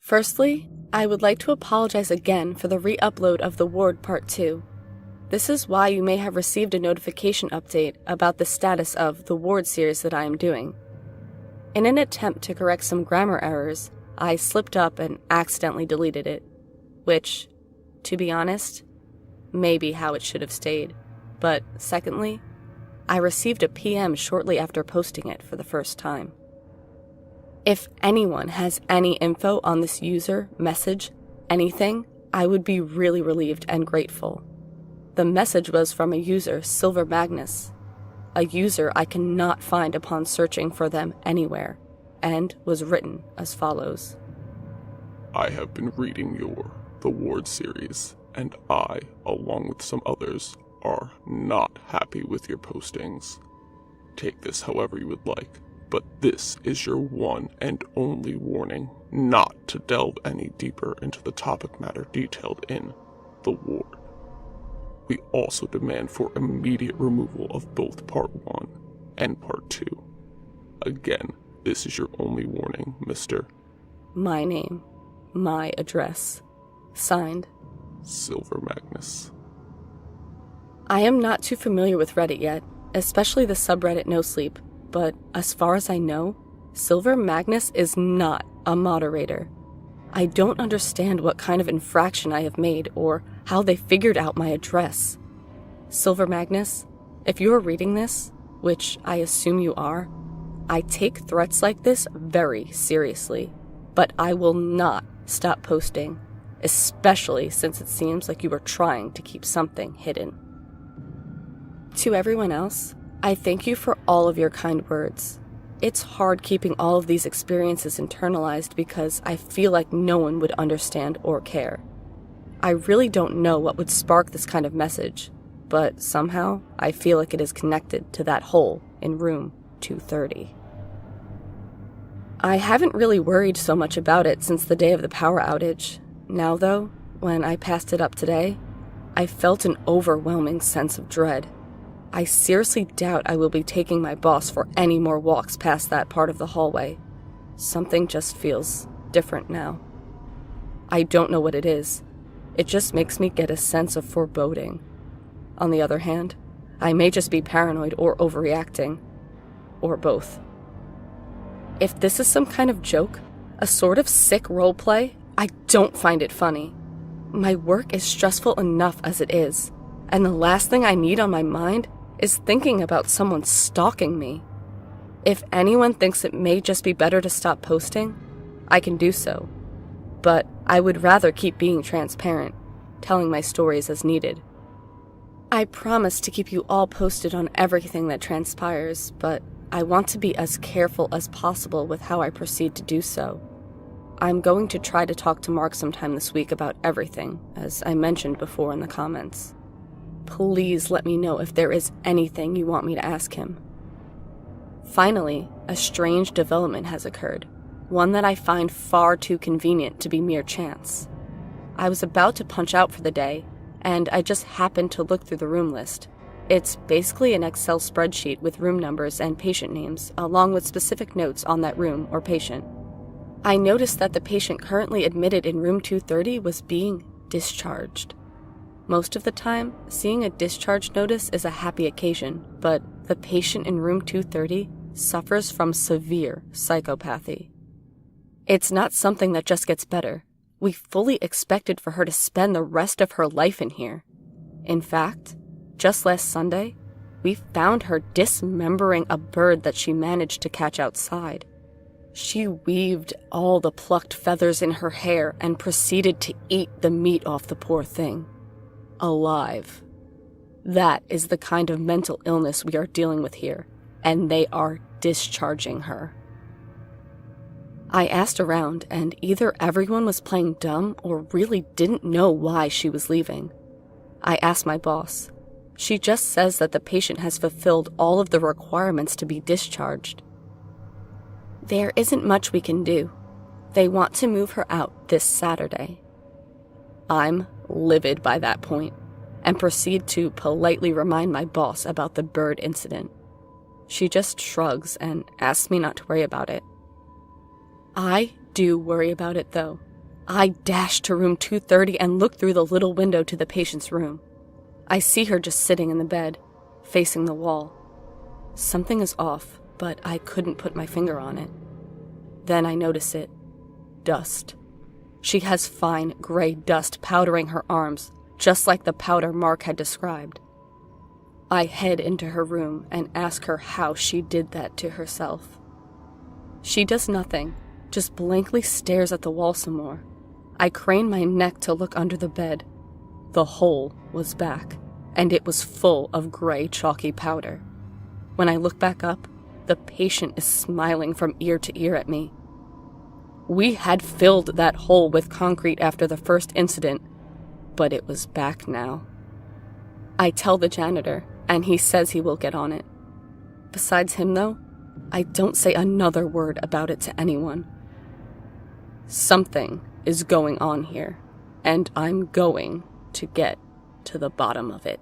Firstly, I would like to apologize again for the re-upload of The Ward Part 2. This is why you may have received a notification update about the status of the Ward series that I am doing. In an attempt to correct some grammar errors, I slipped up and accidentally deleted it, which, to be honest, may be how it should have stayed. But secondly, I received a PM shortly after posting it for the first time. If anyone has any info on this user, message, anything, I would be really relieved and grateful. The message was from a user, Silver Magnus, a user I cannot find upon searching for them anywhere, and was written as follows. I have been reading The Ward series, and I, along with some others, are not happy with your postings. Take this however you would like, but this is your one and only warning not to delve any deeper into the topic matter detailed in The Ward. We also demand for immediate removal of both Part 1 and Part 2. Again, this is your only warning, Mr. My name, my address. Signed, Silver Magnus. I am not too familiar with Reddit yet, especially the subreddit No Sleep, but as far as I know, Silver Magnus is not a moderator. I don't understand what kind of infraction I have made or how they figured out my address. Silver Magnus, if you are reading this, which I assume you are, I take threats like this very seriously, but I will not stop posting, especially since it seems like you are trying to keep something hidden. To everyone else, I thank you for all of your kind words. It's hard keeping all of these experiences internalized because I feel like no one would understand or care. I really don't know what would spark this kind of message, but somehow I feel like it is connected to that hole in room 230. I haven't really worried so much about it since the day of the power outage. Now though, when I passed it up today, I felt an overwhelming sense of dread. I seriously doubt I will be taking my boss for any more walks past that part of the hallway. Something just feels different now. I don't know what it is. It just makes me get a sense of foreboding. On the other hand, I may just be paranoid or overreacting. Or both. If this is some kind of joke, a sort of sick roleplay, I don't find it funny. My work is stressful enough as it is, and the last thing I need on my mind is thinking about someone stalking me. If anyone thinks it may just be better to stop posting, I can do so. But I would rather keep being transparent, telling my stories as needed. I promise to keep you all posted on everything that transpires, but I want to be as careful as possible with how I proceed to do so. I'm going to try to talk to Mark sometime this week about everything, as I mentioned before in the comments. Please let me know if there is anything you want me to ask him. Finally, a strange development has occurred, one that I find far too convenient to be mere chance. I was about to punch out for the day, and I just happened to look through the room list. It's basically an Excel spreadsheet with room numbers and patient names, along with specific notes on that room or patient. I noticed that the patient currently admitted in room 230 was being discharged. Most of the time, seeing a discharge notice is a happy occasion, but the patient in room 230 suffers from severe psychopathy. It's not something that just gets better. We fully expected for her to spend the rest of her life in here. In fact, just last Sunday, we found her dismembering a bird that she managed to catch outside. She weaved all the plucked feathers in her hair and proceeded to eat the meat off the poor thing. Alive. That is the kind of mental illness we are dealing with here, and they are discharging her. I asked around, and either everyone was playing dumb or really didn't know why she was leaving. I asked my boss. She just says that the patient has fulfilled all of the requirements to be discharged. There isn't much we can do. They want to move her out this Saturday. I'm livid by that point, and proceed to politely remind my boss about the bird incident. She just shrugs and asks me not to worry about it. I do worry about it though, I dash to room 230 and look through the little window to the patient's room. I see her just sitting in the bed, facing the wall. Something is off, but I couldn't put my finger on it. Then I notice it. Dust. She has fine, gray dust powdering her arms, just like the powder Mark had described. I head into her room and ask her how she did that to herself. She does nothing, just blankly stares at the wall some more. I crane my neck to look under the bed. The hole was back, and it was full of gray, chalky powder. When I look back up, the patient is smiling from ear to ear at me. We had filled that hole with concrete after the first incident, but it was back now. I tell the janitor, and he says he will get on it. Besides him, though, I don't say another word about it to anyone. Something is going on here, and I'm going to get to the bottom of it.